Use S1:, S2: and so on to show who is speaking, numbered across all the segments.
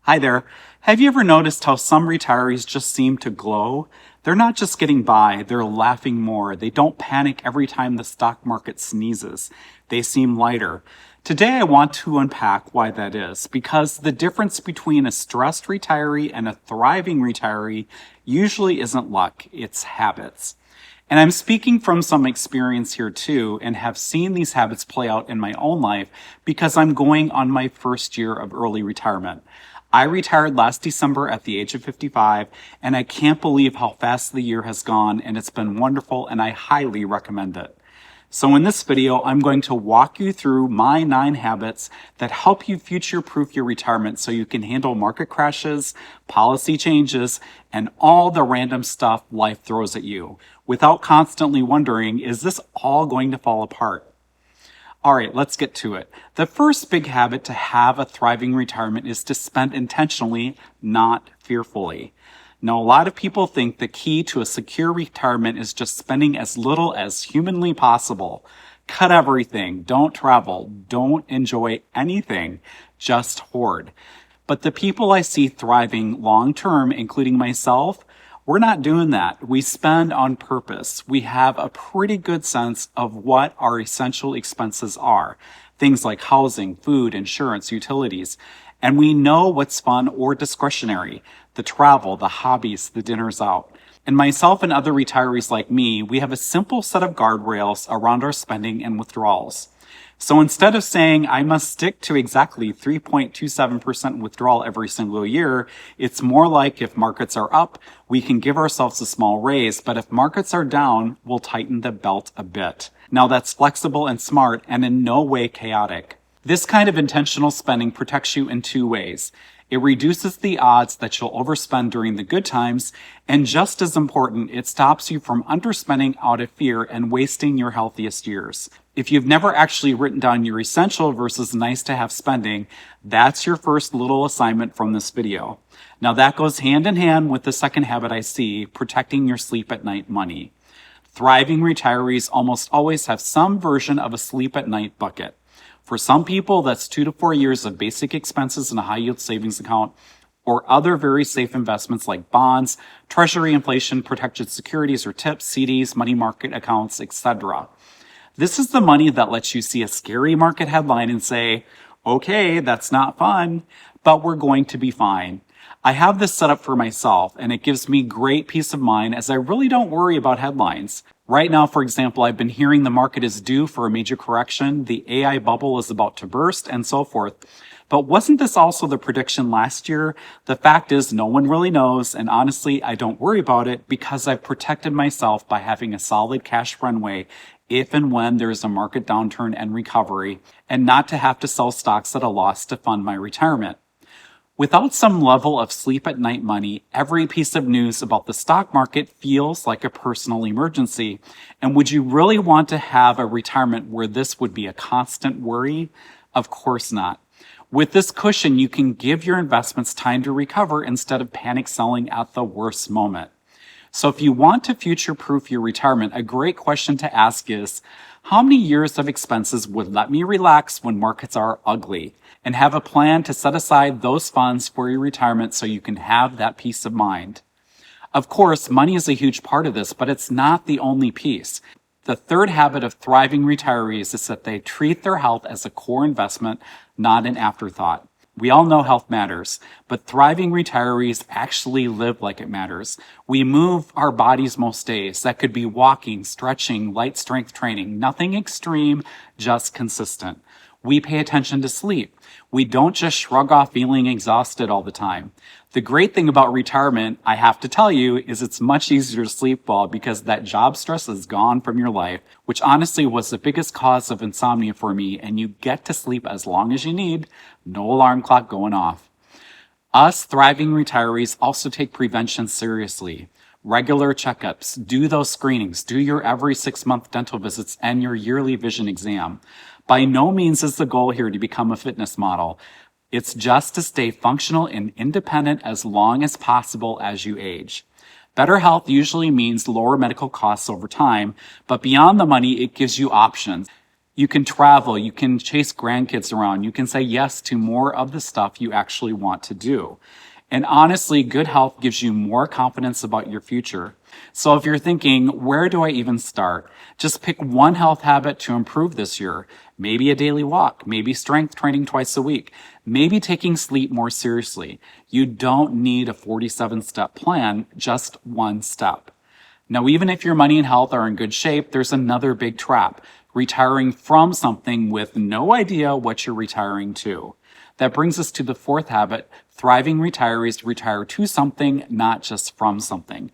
S1: Hi there. Have you ever noticed how some retirees just seem to glow? They're not just getting by, they're laughing more. They don't panic every time the stock market sneezes. They seem lighter. Today I want to unpack why that is, because the difference between a stressed retiree and a thriving retiree usually isn't luck, it's habits. And I'm speaking from some experience here too, and have seen these habits play out in my own life because I'm going on my first year of early retirement. I retired last December at the age of 55, and I can't believe how fast the year has gone, and it's been wonderful, and I highly recommend it. So in this video, I'm going to walk you through my 9 habits that help you future-proof your retirement so you can handle market crashes, policy changes, and all the random stuff life throws at you without constantly wondering, is this all going to fall apart? All right, let's get to it. The first big habit to have a thriving retirement is to spend intentionally, not fearfully. Now, a lot of people think the key to a secure retirement is just spending as little as humanly possible. Cut everything, don't travel, don't enjoy anything, just hoard. But the people I see thriving long term, including myself, we're not doing that. We spend on purpose. We have a pretty good sense of what our essential expenses are. Things like housing, food, insurance, utilities. And we know what's fun or discretionary. The travel, the hobbies, the dinners out. And myself and other retirees like me, we have a simple set of guardrails around our spending and withdrawals. So instead of saying I must stick to exactly 3.27% withdrawal every single year, it's more like if markets are up, we can give ourselves a small raise, but if markets are down, we'll tighten the belt a bit. Now that's flexible and smart and in no way chaotic. This kind of intentional spending protects you in 2 ways. It reduces the odds that you'll overspend during the good times, and just as important, it stops you from underspending out of fear and wasting your healthiest years. If you've never actually written down your essential versus nice to have spending, that's your first little assignment from this video. Now that goes hand in hand with the second habit I see, protecting your sleep at night money. Thriving retirees almost always have some version of a sleep at night bucket. For some people, that's 2 to 4 years of basic expenses in a high yield savings account or other very safe investments like bonds, treasury inflation protected securities or TIPS, CDs, money market accounts, etc. This is the money that lets you see a scary market headline and say, okay, that's not fun, but we're going to be fine. I have this set up for myself, and it gives me great peace of mind as I really don't worry about headlines. Right now, for example, I've been hearing the market is due for a major correction, the AI bubble is about to burst, and so forth. But wasn't this also the prediction last year? The fact is, no one really knows, and honestly, I don't worry about it because I've protected myself by having a solid cash runway if and when there is a market downturn and recovery, and not to have to sell stocks at a loss to fund my retirement. Without some level of sleep at night money, every piece of news about the stock market feels like a personal emergency. And would you really want to have a retirement where this would be a constant worry? Of course not. With this cushion, you can give your investments time to recover instead of panic selling at the worst moment. So if you want to future-proof your retirement, a great question to ask is, how many years of expenses would let me relax when markets are ugly? And have a plan to set aside those funds for your retirement so you can have that peace of mind. Of course, money is a huge part of this, but it's not the only piece. The third habit of thriving retirees is that they treat their health as a core investment, not an afterthought. We all know health matters, but thriving retirees actually live like it matters. We move our bodies most days. That could be walking, stretching, light strength training, nothing extreme, just consistent. We pay attention to sleep. We don't just shrug off feeling exhausted all the time. The great thing about retirement, I have to tell you, is it's much easier to sleep well because that job stress is gone from your life, which honestly was the biggest cause of insomnia for me, and you get to sleep as long as you need, no alarm clock going off. Us thriving retirees also take prevention seriously. Regular checkups, do those screenings, do your every 6-month dental visits and your yearly vision exam. By no means is the goal here to become a fitness model. It's just to stay functional and independent as long as possible as you age. Better health usually means lower medical costs over time, but beyond the money, it gives you options. You can travel, you can chase grandkids around, you can say yes to more of the stuff you actually want to do. And honestly, good health gives you more confidence about your future. So if you're thinking, where do I even start? Just pick one health habit to improve this year. Maybe a daily walk, maybe strength training twice a week, maybe taking sleep more seriously. You don't need a 47-step plan, just one step. Now, even if your money and health are in good shape, there's another big trap: retiring from something with no idea what you're retiring to. That brings us to the fourth habit: thriving retirees retire to something, not just from something.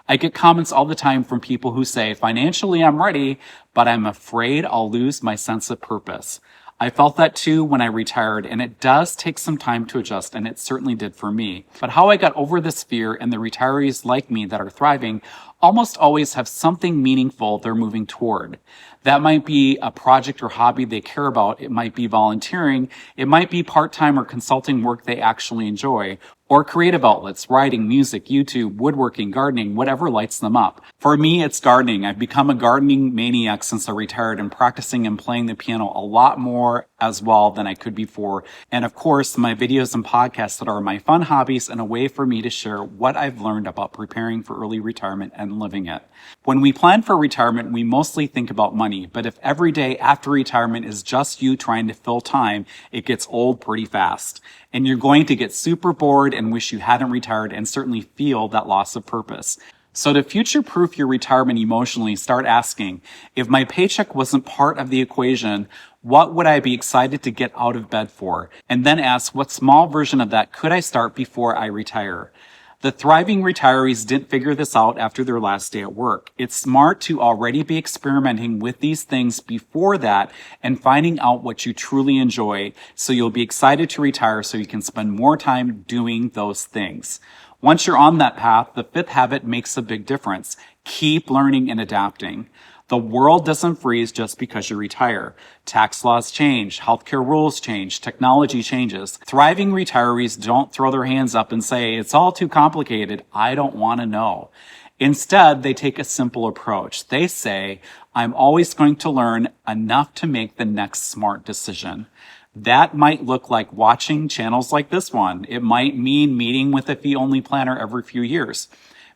S1: I get comments all the time from people who say, financially I'm ready, but I'm afraid I'll lose my sense of purpose. I felt that too when I retired, and it does take some time to adjust, and it certainly did for me. But how I got over this fear, and the retirees like me that are thriving almost always have something meaningful they're moving toward. That might be a project or hobby they care about. It might be volunteering. It might be part-time or consulting work they actually enjoy, or creative outlets, writing, music, YouTube, woodworking, gardening, whatever lights them up. For me, it's gardening. I've become a gardening maniac since I retired, and practicing and playing the piano a lot more as well than I could before. And of course, my videos and podcasts that are my fun hobbies and a way for me to share what I've learned about preparing for early retirement and living it. When we plan for retirement, we mostly think about money, but if every day after retirement is just you trying to fill time, it gets old pretty fast. And you're going to get super bored and wish you hadn't retired, and certainly feel that loss of purpose. So to future-proof your retirement emotionally, start asking, if my paycheck wasn't part of the equation, what would I be excited to get out of bed for? And then ask, what small version of that could I start before I retire? The thriving retirees didn't figure this out after their last day at work. It's smart to already be experimenting with these things before that and finding out what you truly enjoy, so you'll be excited to retire so you can spend more time doing those things. Once you're on that path, the fifth habit makes a big difference. Keep learning and adapting. The world doesn't freeze just because you retire. Tax laws change, healthcare rules change, technology changes. Thriving retirees don't throw their hands up and say, it's all too complicated, I don't want to know. Instead, they take a simple approach. They say, I'm always going to learn enough to make the next smart decision. That might look like watching channels like this one. It might mean meeting with a fee-only planner every few years.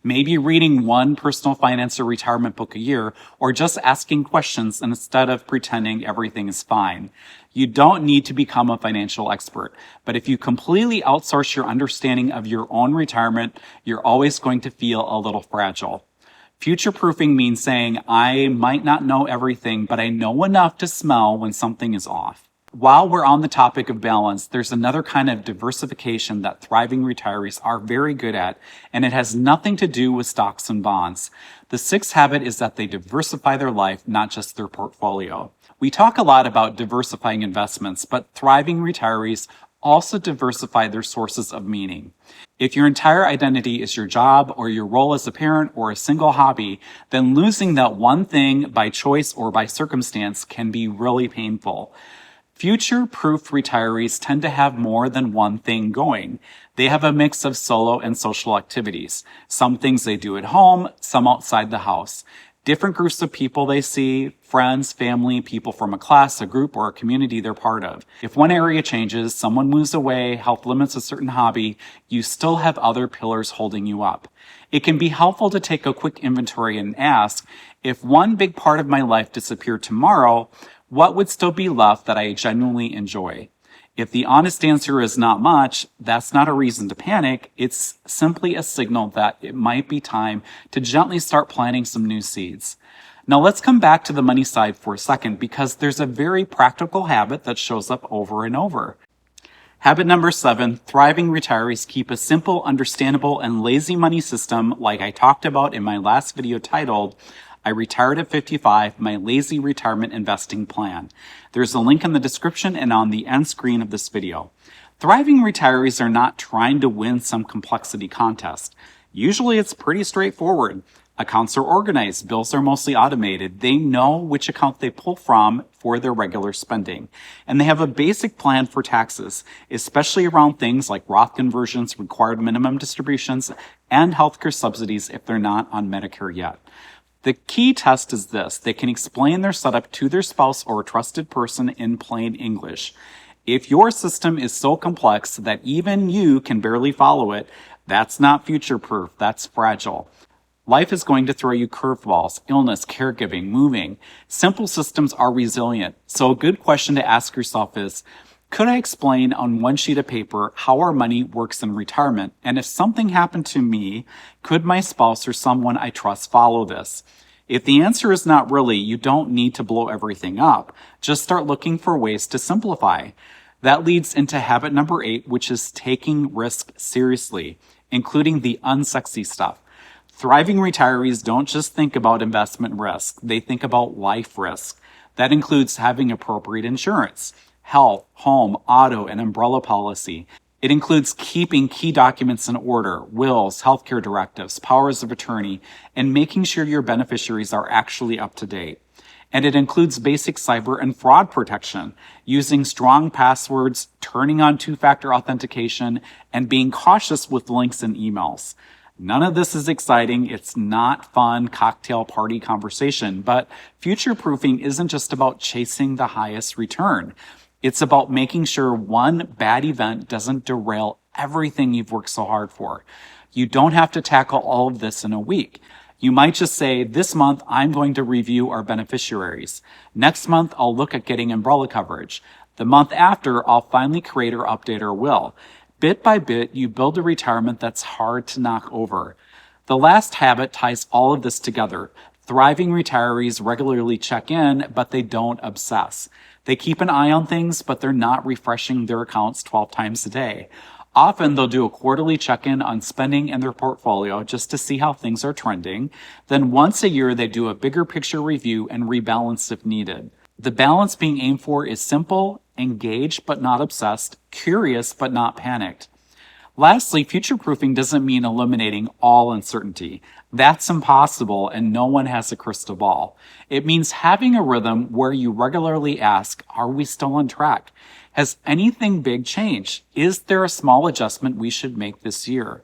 S1: Maybe reading one personal finance or retirement book a year, or just asking questions instead of pretending everything is fine. You don't need to become a financial expert, but if you completely outsource your understanding of your own retirement, you're always going to feel a little fragile. Future-proofing means saying, I might not know everything, but I know enough to smell when something is off. While we're on the topic of balance, there's another kind of diversification that thriving retirees are very good at, and it has nothing to do with stocks and bonds. The sixth habit is that they diversify their life, not just their portfolio. We talk a lot about diversifying investments, but thriving retirees also diversify their sources of meaning. If your entire identity is your job or your role as a parent or a single hobby, then losing that one thing by choice or by circumstance can be really painful. Future-proof retirees tend to have more than one thing going. They have a mix of solo and social activities. Some things they do at home, some outside the house. Different groups of people they see, friends, family, people from a class, a group, or a community they're part of. If one area changes, someone moves away, health limits a certain hobby, you still have other pillars holding you up. It can be helpful to take a quick inventory and ask, if one big part of my life disappeared tomorrow, what would still be left that I genuinely enjoy? If the honest answer is not much, that's not a reason to panic. It's simply a signal that it might be time to gently start planting some new seeds. Now let's come back to the money side for a second, because there's a very practical habit that shows up over and over. Habit number 7, thriving retirees keep a simple, understandable, and lazy money system like I talked about in my last video titled, I Retired at 55, My Lazy Retirement Investing Plan. There's a link in the description and on the end screen of this video. Thriving retirees are not trying to win some complexity contest. Usually it's pretty straightforward. Accounts are organized, bills are mostly automated. They know which account they pull from for their regular spending. And they have a basic plan for taxes, especially around things like Roth conversions, required minimum distributions, and healthcare subsidies if they're not on Medicare yet. The key test is this: they can explain their setup to their spouse or a trusted person in plain English. If your system is so complex that even you can barely follow it, that's not future-proof, that's fragile. Life is going to throw you curveballs: illness, caregiving, moving. Simple systems are resilient. So a good question to ask yourself is, could I explain on one sheet of paper how our money works in retirement? And if something happened to me, could my spouse or someone I trust follow this? If the answer is not really, you don't need to blow everything up. Just start looking for ways to simplify. That leads into habit number 8, which is taking risk seriously, including the unsexy stuff. Thriving retirees don't just think about investment risk, they think about life risk. That includes having appropriate insurance, health, home, auto, and umbrella policy. It includes keeping key documents in order: wills, healthcare directives, powers of attorney, and making sure your beneficiaries are actually up to date. And it includes basic cyber and fraud protection, using strong passwords, turning on two-factor authentication, and being cautious with links and emails. None of this is exciting. It's not fun cocktail party conversation, but future-proofing isn't just about chasing the highest return. It's about making sure one bad event doesn't derail everything you've worked so hard for. You don't have to tackle all of this in a week. You might just say, this month I'm going to review our beneficiaries. Next month I'll look at getting umbrella coverage. The month after I'll finally create or update our will. Bit by bit, you build a retirement that's hard to knock over. The last habit ties all of this together. Thriving retirees regularly check in, but they don't obsess. They keep an eye on things, but they're not refreshing their accounts 12 times a day. Often they'll do a quarterly check-in on spending in their portfolio just to see how things are trending. Then once a year, they do a bigger picture review and rebalance if needed. The balance being aimed for is simple, engaged but not obsessed, curious but not panicked. Lastly, future-proofing doesn't mean eliminating all uncertainty. That's impossible, and no one has a crystal ball. It means having a rhythm where you regularly ask, are we still on track? Has anything big changed? Is there a small adjustment we should make this year?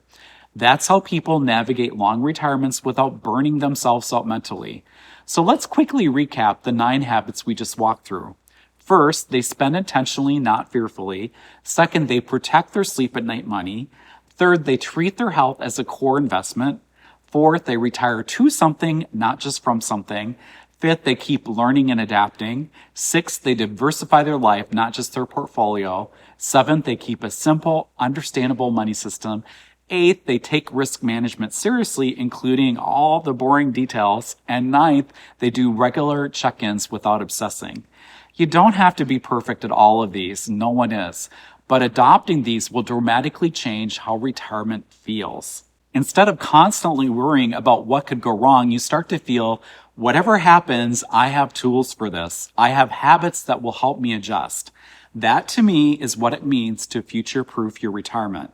S1: That's how people navigate long retirements without burning themselves out mentally. So let's quickly recap the 9 habits we just walked through. First, they spend intentionally, not fearfully. Second, they protect their sleep at night money. Third, they treat their health as a core investment. Fourth, they retire to something, not just from something. Fifth, they keep learning and adapting. Sixth, they diversify their life, not just their portfolio. Seventh, they keep a simple, understandable money system. Eighth, they take risk management seriously, including all the boring details. And ninth, they do regular check-ins without obsessing. You don't have to be perfect at all of these, no one is, but adopting these will dramatically change how retirement feels. Instead of constantly worrying about what could go wrong, you start to feel, whatever happens, I have tools for this. I have habits that will help me adjust. That to me is what it means to future-proof your retirement.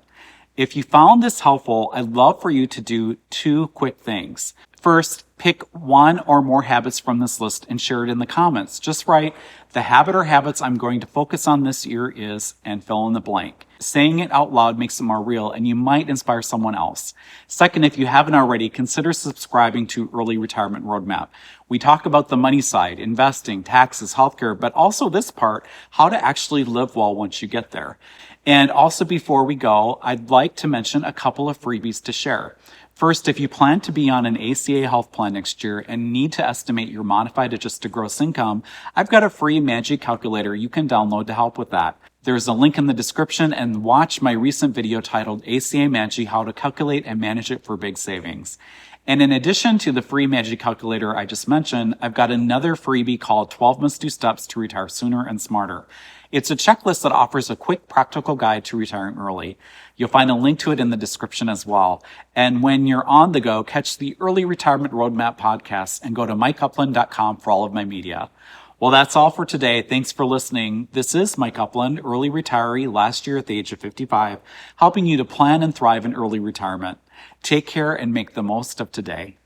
S1: If you found this helpful, I'd love for you to do 2 quick things. First, pick 1 or more habits from this list and share it in the comments. Just write, the habit or habits I'm going to focus on this year is, and fill in the blank. Saying it out loud makes it more real, and you might inspire someone else. Second, if you haven't already, consider subscribing to Early Retirement Roadmap. We talk about the money side, investing, taxes, healthcare, but also this part, how to actually live well once you get there. And also before we go, I'd like to mention a couple of freebies to share. First, if you plan to be on an ACA health plan next year and need to estimate your modified adjusted gross income, I've got a free MAGI calculator you can download to help with that. There's a link in the description, and watch my recent video titled ACA MAGI, How to Calculate and Manage It for Big Savings. And in addition to the free MAGI calculator I just mentioned, I've got another freebie called 12 Must-Do Steps to Retire Sooner and Smarter. It's a checklist that offers a quick, practical guide to retiring early. You'll find a link to it in the description as well. And when you're on the go, catch the Early Retirement Roadmap podcast and go to mikeupland.com for all of my media. Well, that's all for today. Thanks for listening. This is Mike Upland, early retiree last year at the age of 55, helping you to plan and thrive in early retirement. Take care and make the most of today.